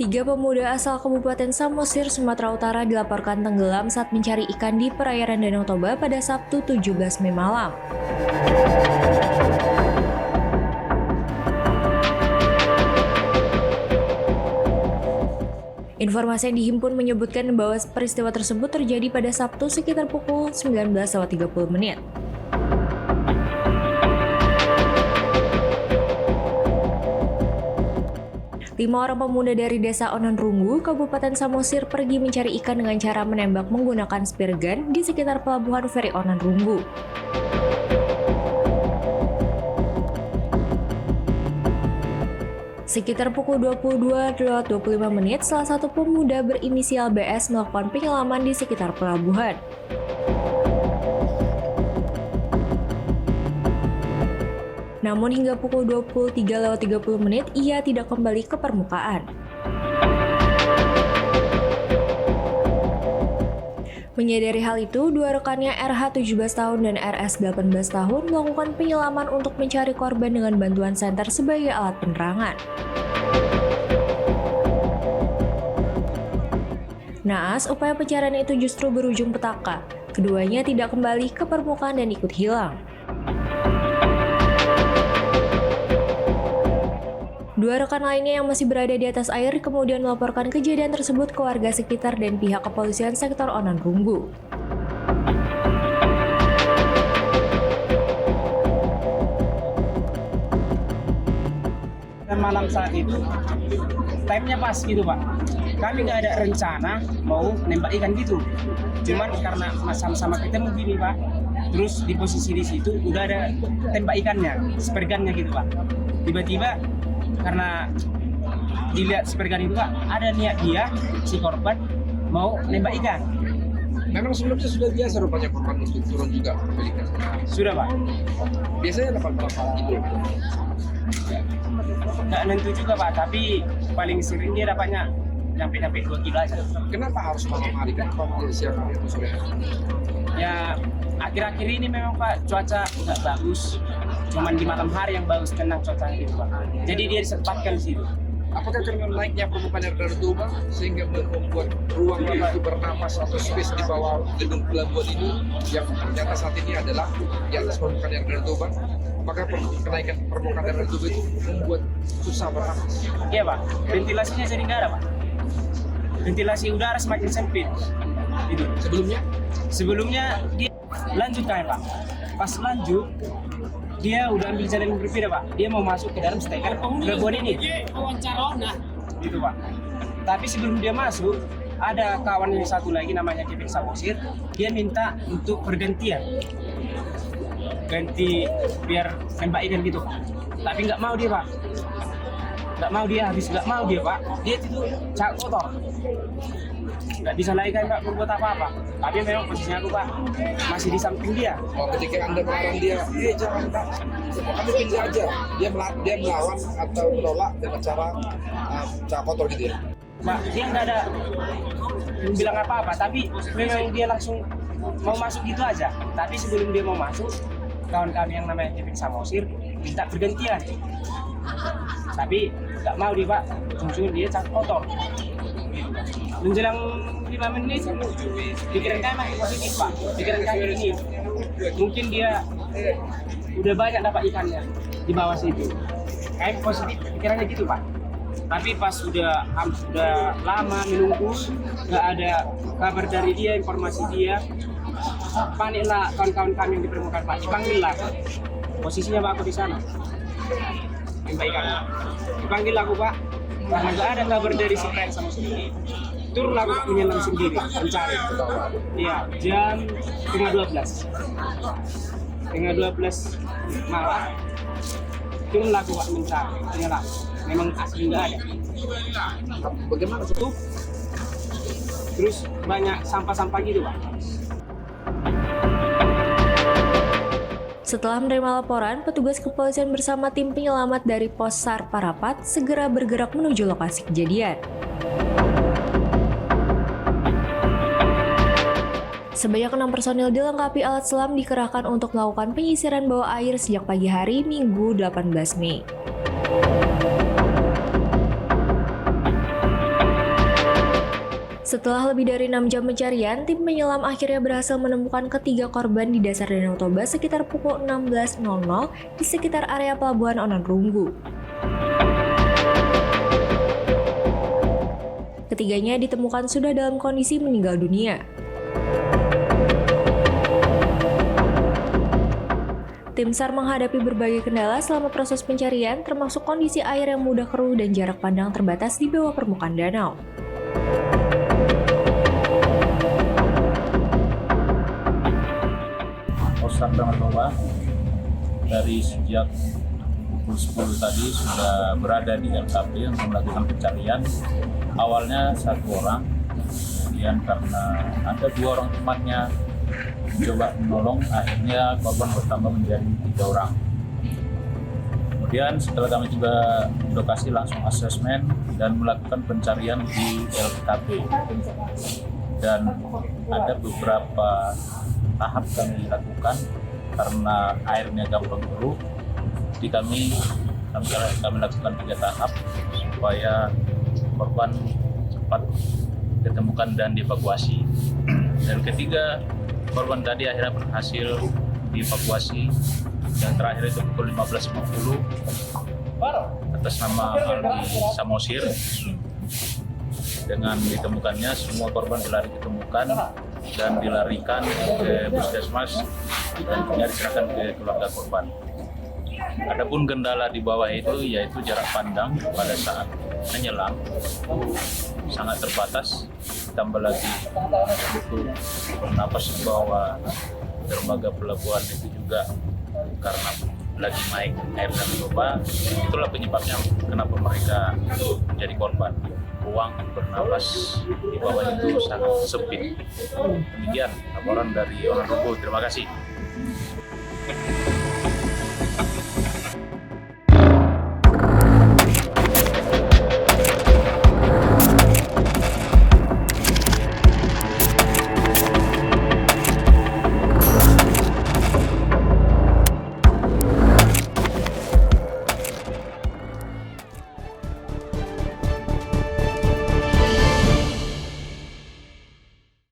Tiga pemuda asal Kabupaten Samosir, Sumatera Utara dilaporkan tenggelam saat mencari ikan di perairan Danau Toba pada Sabtu 17 Mei malam. Informasi yang dihimpun menyebutkan bahwa peristiwa tersebut terjadi pada Sabtu sekitar pukul 19.30. 5 orang pemuda dari Desa Ononrunggu, Kabupaten Samosir pergi mencari ikan dengan cara menembak menggunakan spear gun di sekitar pelabuhan feri Ononrunggu. Sekitar pukul 22.25 salah satu pemuda berinisial BS melakukan penyelaman di sekitar pelabuhan. Namun hingga pukul 23.30 ia tidak kembali ke permukaan. Menyadari hal itu, dua rekannya RH 17 tahun dan RS 18 tahun melakukan penyelaman untuk mencari korban dengan bantuan senter sebagai alat penerangan. Naas, upaya pencarian itu justru berujung petaka. Keduanya tidak kembali ke permukaan dan ikut hilang. Dua rekan lainnya yang masih berada di atas air kemudian melaporkan kejadian tersebut ke warga sekitar dan pihak kepolisian sektor Ononrunggu. Dan malam saat itu, time-nya pas gitu Pak. Kami nggak ada rencana mau nembak ikan gitu. Cuman karena sama-sama ketemu gini Pak, terus di posisi di situ udah ada tembak ikannya, speargunnya gitu Pak. Tiba-tiba karena dilihat speargun itu Pak, ada niat dia, si korban, mau nembak ikan. Memang sebelumnya sudah biasa rupanya korban untuk turun juga ambil ikan. Sudah Pak. Biasanya dapat berapa gitu? Nggak nentu juga Pak, tapi paling sering dia dapatnya sampai 2 kilo aja. Kenapa harus malam hari kan? Kalau siang hari atau sore hari? Ya akhir-akhir ini memang Pak cuaca nggak bagus. Cuman di malam hari yang bagus, tenang cuacanya gitu Pak. Jadi dia disempatkan di situ. Apakah karena naiknya permukaan air Danau Toba sehingga membuat ruang untuk bernapas atau space di bawah gedung pelabuhan ini yang ternyata saat ini adalah di atas permukaan air Danau Toba? Apakah kenaikan permukaan air Danau Toba itu membuat susah bernapas? Iya Pak, ventilasinya jadi nggak ada Pak. Ventilasi udara semakin sempit. Gitu. Sebelumnya dia lanjut kan Pak. Pas lanjut dia udah ambil jalan yang berbeda Pak. Dia mau masuk ke dalam steker pelabuhan ini. Gitu Pak. Tapi sebelum dia masuk, ada kawan yang satu lagi namanya Kevin Samosir. Dia minta untuk pergantian. Ganti biar nembak ikan gitu Pak. Tapi nggak mau dia Pak. Nggak mau dia Pak. Dia itu cak kotor. Nggak bisa lagi kan Pak berbuat apa-apa. Tapi memang posisinya aku Pak masih di samping dia. Oh, ketika Anda melarang dia, jangan Pak, kami pindah aja. Dia melawan atau menolak dengan cara cara kotor gitu ya? Pak, dia nggak ada bilang apa-apa, tapi memang dia langsung mau masuk gitu aja. Tapi sebelum dia mau masuk, kawan kami yang namanya Kevin Samosir minta bergantian. Tapi nggak mau dia Pak, langsung dia cat kotor. Menjelang 5 menit, pikiran kami masih positif Pak. Pikiran kami ini, mungkin dia udah banyak dapat ikannya di bawah situ. Kami positif pikirannya gitu Pak. Tapi pas sudah lama menunggu, nggak ada kabar dari dia, informasi dia, paniklah kawan-kawan kami yang di permukaan Pak. Dipanggil lah, posisinya Pak aku di sana. Dipanggil aku Pak, karena nggak ada kabar dari si Frank sama sendiri. Turunlah aku menyelam sendiri, mencari. Iya, jam 11:30. 11:30 malam, turunlah aku Pak mencari, menyelam. Memang asli nggak ada. Bagaimana itu? Terus banyak sampah-sampah gitu Pak. Setelah menerima laporan, petugas kepolisian bersama tim penyelamat dari Pos SAR Parapat segera bergerak menuju lokasi kejadian. Sebanyak 6 personil dilengkapi alat selam dikerahkan untuk melakukan penyisiran bawah air sejak pagi hari Minggu 18 Mei. Setelah lebih dari 6 jam pencarian, tim penyelam akhirnya berhasil menemukan ketiga korban di dasar Danau Toba sekitar pukul 16.00 di sekitar area Pelabuhan Ononrunggu. Ketiganya ditemukan sudah dalam kondisi meninggal dunia. Tim SAR menghadapi berbagai kendala selama proses pencarian, termasuk kondisi air yang mudah keruh dan jarak pandang terbatas di bawah permukaan danau. Polsek Danau Toba dari sejak pukul 10 tadi sudah berada di LKP untuk melakukan pencarian. Awalnya 1 orang, kemudian karena ada 2 orang temannya mencoba menolong, akhirnya korban bertambah menjadi 3 orang. Kemudian setelah kami juga di lokasi langsung asesmen dan melakukan pencarian di LKP. Dan ada beberapa tahap kami lakukan karena airnya gampang keruh. Jadi kami lakukan 3 tahap supaya korban cepat ditemukan dan dievakuasi. Dan ketiga, korban tadi akhirnya berhasil dievakuasi. Dan terakhir itu pukul 15.50 atas nama Aldi Samosir. Dengan ditemukannya semua korban ditemukan dan dilarikan ke puskesmas dan diserahkan ke keluarga korban. Adapun kendala di bawah itu yaitu jarak pandang pada saat menyelam sangat terbatas, tambah lagi butuh bernapas di bawah dermaga pelabuhan itu juga karena lagi naik air Danau Toba. Itulah penyebabnya kenapa mereka menjadi korban. Ruang bernapas di bawah itu sangat sempit. Demikian laporan dari Ononrunggu. Terima kasih.